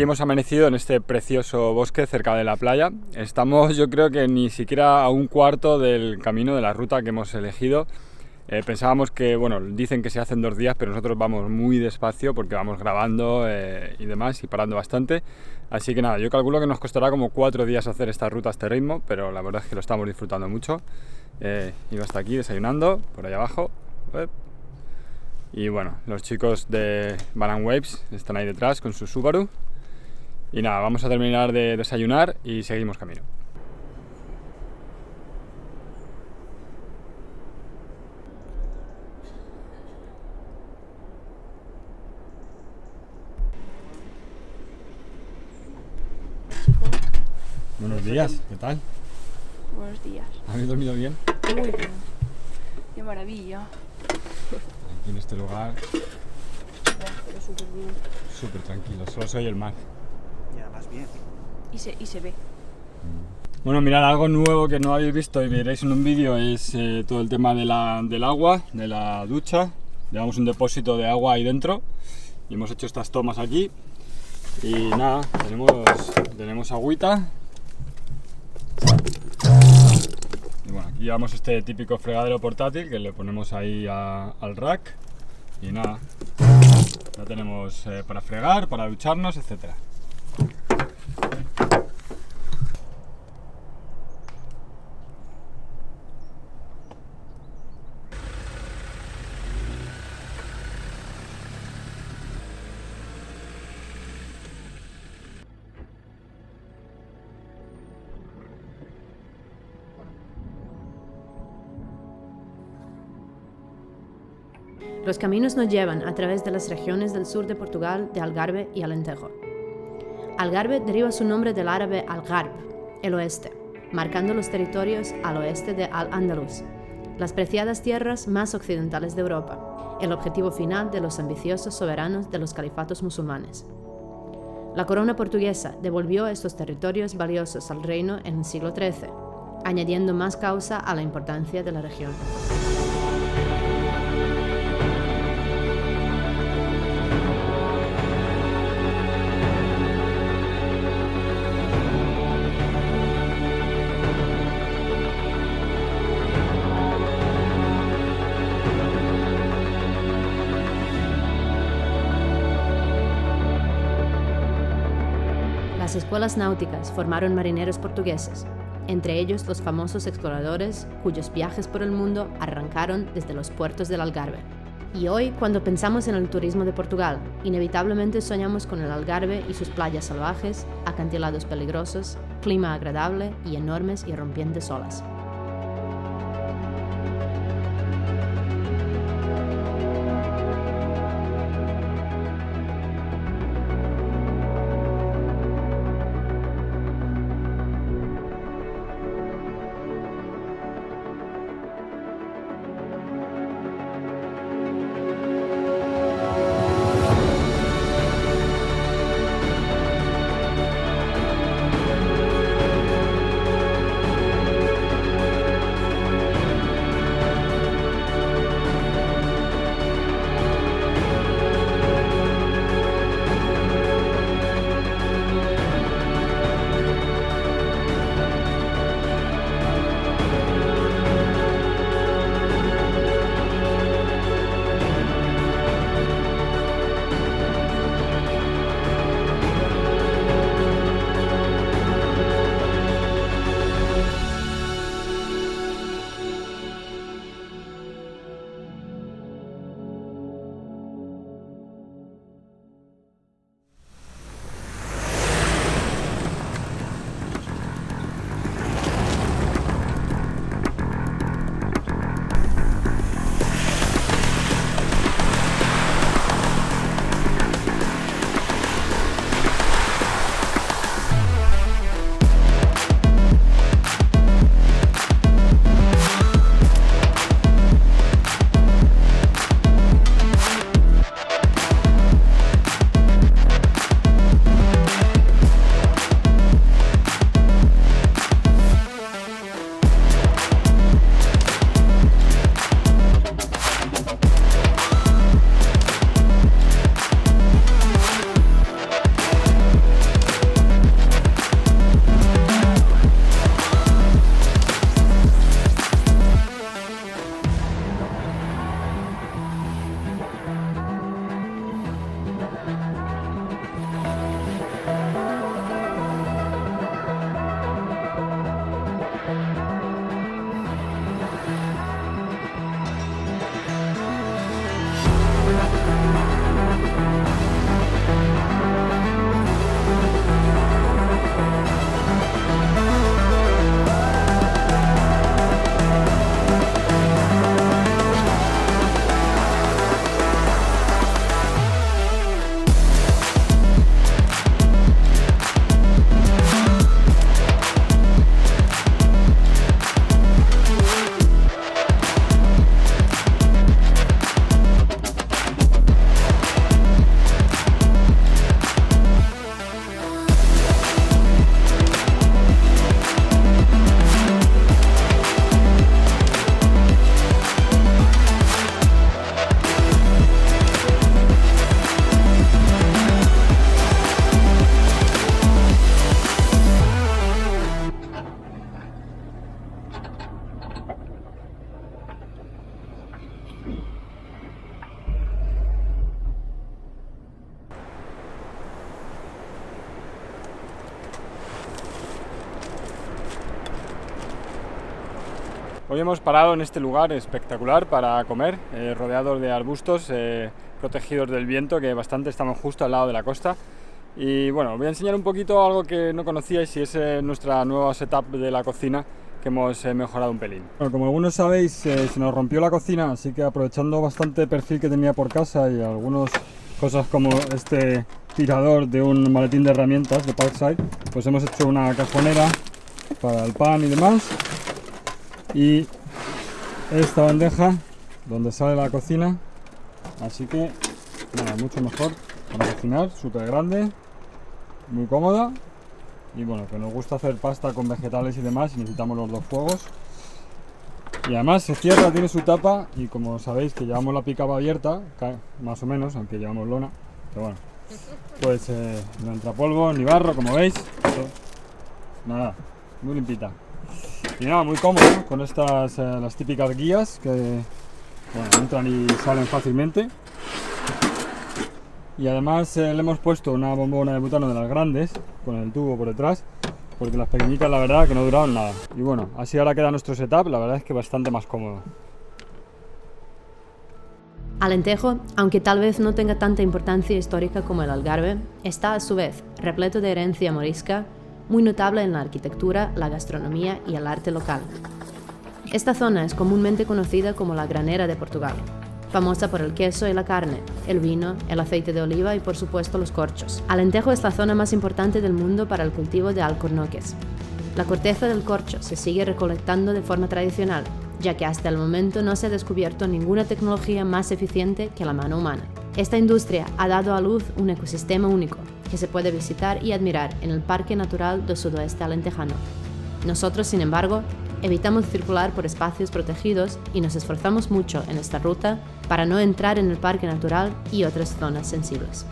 hemos amanecido en este precioso bosque cerca de la playa. Estamos, yo creo que ni siquiera a un cuarto del camino de la ruta que hemos elegido. Pensábamos que, bueno, dicen que se hacen 2 días, pero nosotros vamos muy despacio porque vamos grabando y demás y parando bastante. Así que nada, yo calculo que nos costará como 4 días hacer esta ruta a este ritmo, pero la verdad es que lo estamos disfrutando mucho. Iba hasta aquí desayunando, por ahí abajo. Y bueno, los chicos de Van & Waves están ahí detrás con su Subaru. Y nada, vamos a terminar de desayunar y seguimos camino. Buenos días, ¿qué tal? Buenos días. ¿Habéis dormido bien? Muy bien. Qué maravilla. Aquí en este lugar, Pero súper bien. súper tranquilo, solo soy el mar. Ya, más bien. Y se ve. Bueno, mirad, algo nuevo que no habéis visto y veréis en un vídeo es todo el tema del agua, de la ducha. Llevamos un depósito de agua ahí dentro y hemos hecho estas tomas aquí. Y nada, tenemos agüita. Y bueno, aquí llevamos este típico fregadero portátil que le ponemos ahí al rack. Y nada, ya tenemos para fregar, para ducharnos, etcétera. Los caminos nos llevan a través de las regiones del sur de Portugal de Algarve y Alentejo. Algarve deriva su nombre del árabe al-Gharb, el oeste, marcando los territorios al oeste de Al-Ándalus, las preciadas tierras más occidentales de Europa, el objetivo final de los ambiciosos soberanos de los califatos musulmanes. La corona portuguesa devolvió estos territorios valiosos al reino en el siglo XIII, añadiendo más causa a la importancia de la región. Las escuelas náuticas formaron marineros portugueses, entre ellos los famosos exploradores cuyos viajes por el mundo arrancaron desde los puertos del Algarve. Y hoy, cuando pensamos en el turismo de Portugal, inevitablemente soñamos con el Algarve y sus playas salvajes, acantilados peligrosos, clima agradable y enormes y rompientes olas. Hoy hemos parado en este lugar espectacular para comer, rodeados de arbustos protegidos del viento, que bastante estamos justo al lado de la costa. Y bueno, os voy a enseñar un poquito algo que no conocíais y es nuestra nueva setup de la cocina que hemos mejorado un pelín. Bueno, como algunos sabéis, se nos rompió la cocina, así que aprovechando bastante perfil que tenía por casa y algunas cosas como este tirador de un maletín de herramientas de Parkside, pues hemos hecho una cajonera para el pan y demás. Y esta bandeja donde sale la cocina, así que nada, mucho mejor para cocinar, súper grande, muy cómoda. Y bueno, que nos gusta hacer pasta con vegetales y demás y necesitamos los dos fuegos. Y además se cierra, tiene su tapa y como sabéis que llevamos la picaba abierta, más o menos, aunque llevamos lona, pero bueno, pues no entra polvo ni barro, como veis, nada, muy limpita. Y nada, muy cómodo, con estas las típicas guías que bueno, entran y salen fácilmente. Y además le hemos puesto una bombona de butano de las grandes, con el tubo por detrás, porque las pequeñitas la verdad que no duraron nada. Y bueno, así ahora queda nuestro setup, la verdad es que bastante más cómodo. Alentejo, aunque tal vez no tenga tanta importancia histórica como el Algarve, está a su vez repleto de herencia morisca, muy notable en la arquitectura, la gastronomía y el arte local. Esta zona es comúnmente conocida como la Granera de Portugal, famosa por el queso y la carne, el vino, el aceite de oliva y por supuesto los corchos. Alentejo es la zona más importante del mundo para el cultivo de alcornoques. La corteza del corcho se sigue recolectando de forma tradicional, ya que hasta el momento no se ha descubierto ninguna tecnología más eficiente que la mano humana. Esta industria ha dado a luz un ecosistema único, que se puede visitar y admirar en el Parque Natural del Sudoeste Alentejano. Nosotros, sin embargo, evitamos circular por espacios protegidos y nos esforzamos mucho en esta ruta para no entrar en el Parque Natural y otras zonas sensibles.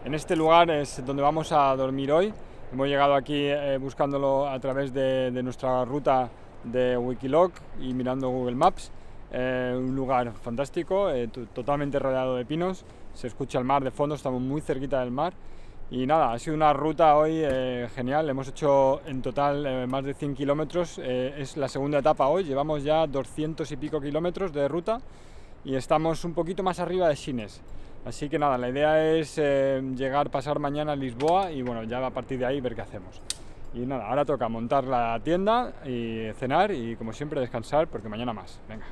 En este lugar es donde vamos a dormir hoy. Hemos llegado aquí buscándolo a través de nuestra ruta de Wikiloc y mirando Google Maps. Un lugar fantástico, totalmente rodeado de pinos. Se escucha el mar de fondo, estamos muy cerquita del mar. Y nada, ha sido una ruta hoy genial. Hemos hecho en total más de 100 kilómetros. Es la segunda etapa hoy. Llevamos ya 200 y pico kilómetros de ruta y estamos un poquito más arriba de Sines. Así que nada, la idea es pasar mañana a Lisboa y bueno, ya a partir de ahí ver qué hacemos. Y nada, ahora toca montar la tienda y cenar y como siempre descansar porque mañana más. Venga.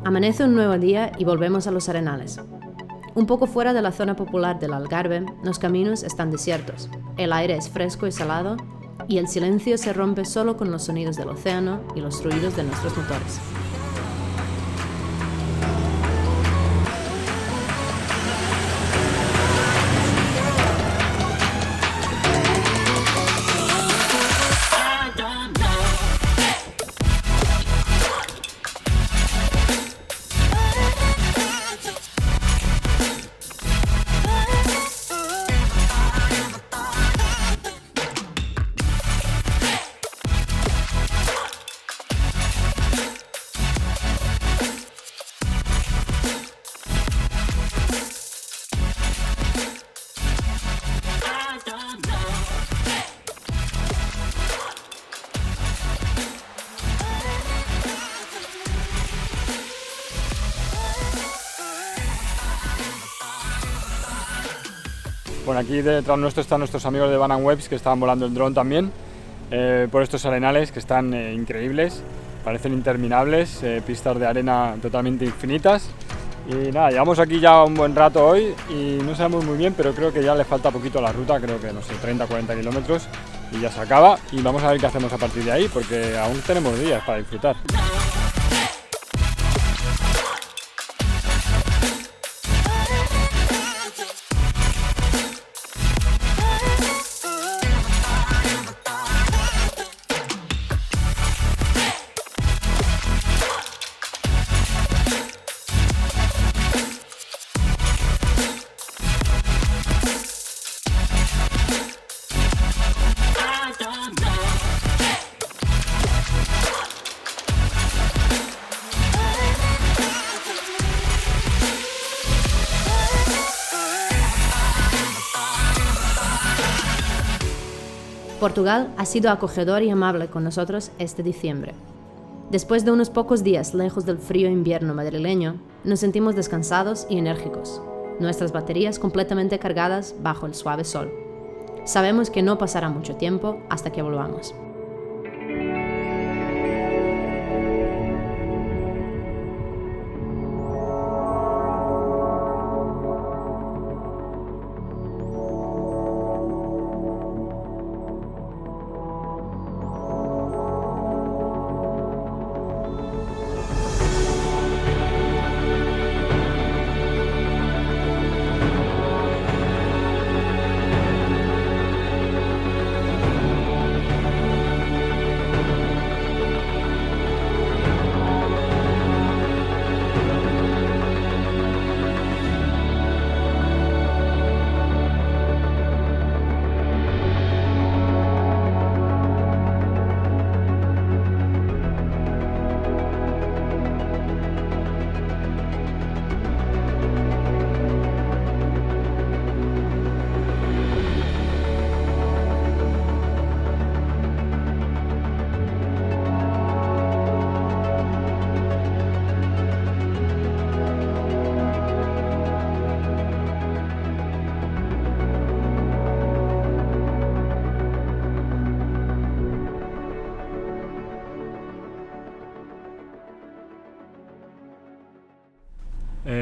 Amanece un nuevo día y volvemos a los arenales. Un poco fuera de la zona popular del Algarve, los caminos están desiertos, el aire es fresco y salado, y el silencio se rompe solo con los sonidos del océano y los ruidos de nuestros motores. Bueno, aquí detrás nuestro están nuestros amigos de Van & Webs que estaban volando el dron también por estos arenales que están increíbles, parecen interminables, pistas de arena totalmente infinitas. Y nada, llevamos aquí ya un buen rato hoy y no sabemos muy bien, pero creo que ya le falta poquito a la ruta, creo que no sé, 30-40 kilómetros y ya se acaba. Y vamos a ver qué hacemos a partir de ahí, porque aún tenemos días para disfrutar. Portugal ha sido acogedor y amable con nosotros este diciembre. Después de unos pocos días lejos del frío invierno madrileño, nos sentimos descansados y enérgicos, nuestras baterías completamente cargadas bajo el suave sol. Sabemos que no pasará mucho tiempo hasta que volvamos.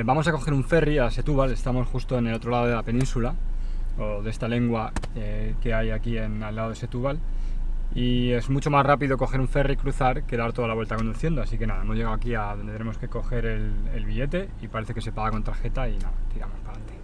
Vamos a coger un ferry a Setúbal, estamos justo en el otro lado de la península, o de esta lengua que hay aquí al lado de Setúbal, y es mucho más rápido coger un ferry y cruzar que dar toda la vuelta conduciendo, así que nada, hemos llegado aquí a donde tenemos que coger el billete y parece que se paga con tarjeta y nada, tiramos para adelante.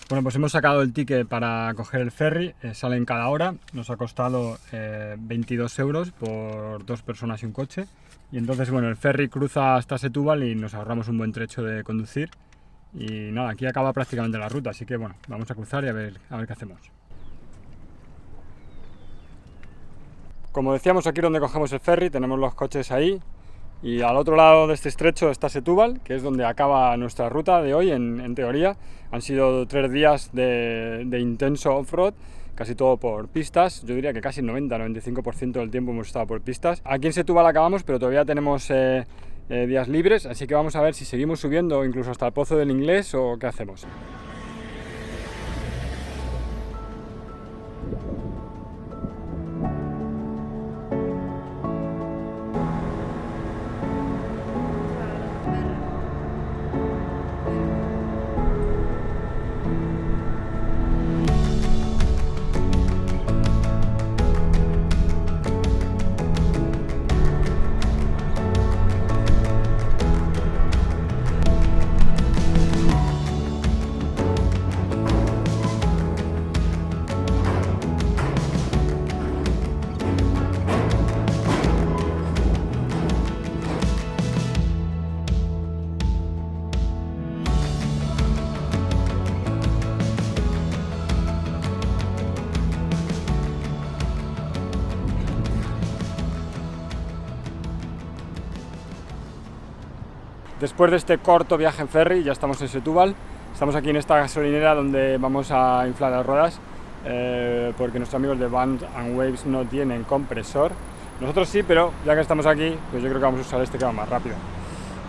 Bueno, pues hemos sacado el ticket para coger el ferry, sale en cada hora, nos ha costado 22 euros por 2 personas y un coche. Y entonces, bueno, el ferry cruza hasta Setúbal y nos ahorramos un buen trecho de conducir. Y nada, aquí acaba prácticamente la ruta, así que bueno, vamos a cruzar y a ver qué hacemos. Como decíamos, aquí donde cogemos el ferry tenemos los coches ahí. Y al otro lado de este estrecho está Setúbal, que es donde acaba nuestra ruta de hoy, en teoría. Han sido 3 días de intenso off-road, casi todo por pistas. Yo diría que casi el 90-95% del tiempo hemos estado por pistas. Aquí en Setúbal acabamos, pero todavía tenemos días libres, así que vamos a ver si seguimos subiendo incluso hasta el Pozo del Inglés o qué hacemos. Después de este corto viaje en ferry, ya estamos en Setúbal. Estamos aquí en esta gasolinera donde vamos a inflar las ruedas porque nuestros amigos de Vans & Waves no tienen compresor. Nosotros sí, pero ya que estamos aquí, pues yo creo que vamos a usar este que va más rápido.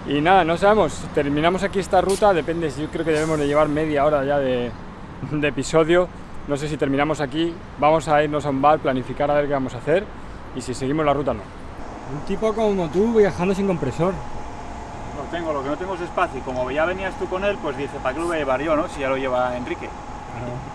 Y nada, no sabemos, terminamos aquí esta ruta, depende, yo creo que debemos de llevar media hora ya de episodio. No sé si terminamos aquí, vamos a irnos a un bar, planificar a ver qué vamos a hacer y si seguimos la ruta no. Un tipo como tú viajando sin compresor. Lo que no tengo es espacio y como ya venías tú con él, pues dice, ¿para qué lo voy a llevar yo, no? Si ya lo lleva Enrique. Claro.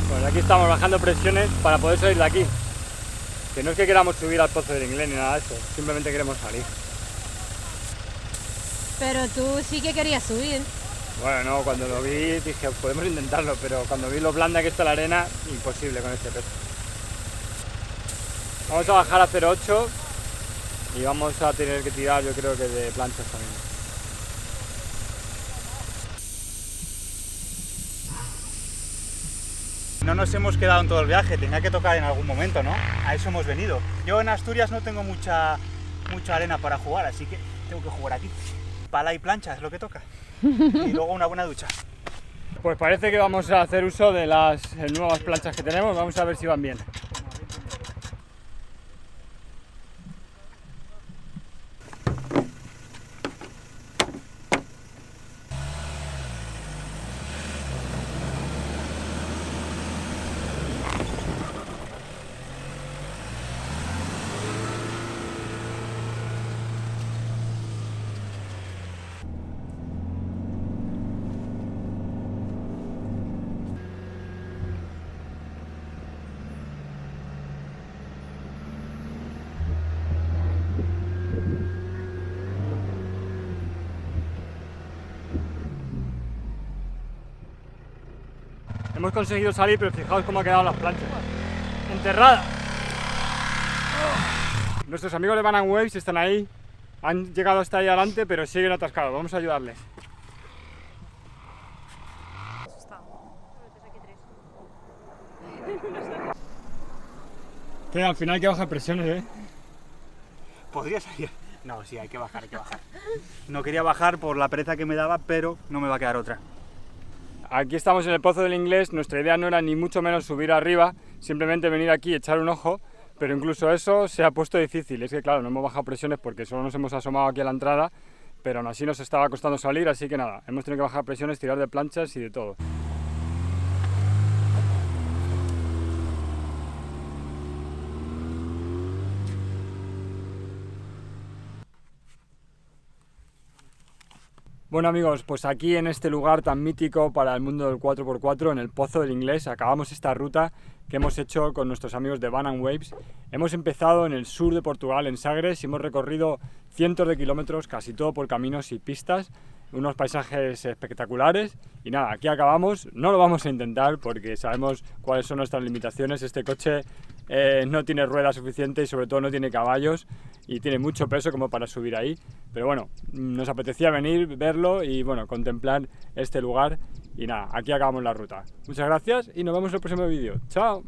Bueno, aquí estamos bajando presiones para poder salir de aquí. Que no es que queramos subir al Pozo del Inglés ni nada de eso, simplemente queremos salir. Pero tú sí que querías subir. Bueno, no, cuando lo vi dije, podemos intentarlo, pero cuando vi lo blanda que está la arena, imposible con este peso. Vamos a bajar a 0,8 y vamos a tener que tirar, yo creo que de planchas también. No nos hemos quedado en todo el viaje, tenía que tocar en algún momento, ¿no? A eso hemos venido. Yo en Asturias no tengo mucha arena para jugar, así que tengo que jugar aquí. Pala y plancha es lo que toca. Y luego una buena ducha. Pues parece que vamos a hacer uso de las nuevas planchas que tenemos, vamos a ver si van bien. Hemos conseguido salir, pero fijaos cómo han quedado las planchas. Enterradas. Nuestros amigos de Vans & Waves están ahí. Han llegado hasta ahí adelante, pero siguen atascados. Vamos a ayudarles. Que al final hay que bajar presiones, ¿eh? Podría salir. No, sí, hay que bajar, hay que bajar. No quería bajar por la pereza que me daba, pero no me va a quedar otra. Aquí estamos en el Pozo del Inglés, nuestra idea no era ni mucho menos subir arriba, simplemente venir aquí y echar un ojo, pero incluso eso se ha puesto difícil. Es que claro, no hemos bajado presiones porque solo nos hemos asomado aquí a la entrada, pero aún así nos estaba costando salir, así que nada, hemos tenido que bajar presiones, tirar de planchas y de todo. Bueno amigos, pues aquí en este lugar tan mítico para el mundo del 4x4, en el Pozo del Inglés, acabamos esta ruta que hemos hecho con nuestros amigos de Vans & Waves. Hemos empezado en el sur de Portugal, en Sagres, y hemos recorrido cientos de kilómetros, casi todo por caminos y pistas, unos paisajes espectaculares, y nada, aquí acabamos. No lo vamos a intentar porque sabemos cuáles son nuestras limitaciones. Este coche no tiene ruedas suficientes y sobre todo no tiene caballos y tiene mucho peso como para subir ahí, pero bueno, nos apetecía venir, verlo y bueno, contemplar este lugar y nada, aquí acabamos la ruta. Muchas gracias y nos vemos en el próximo vídeo. ¡Chao!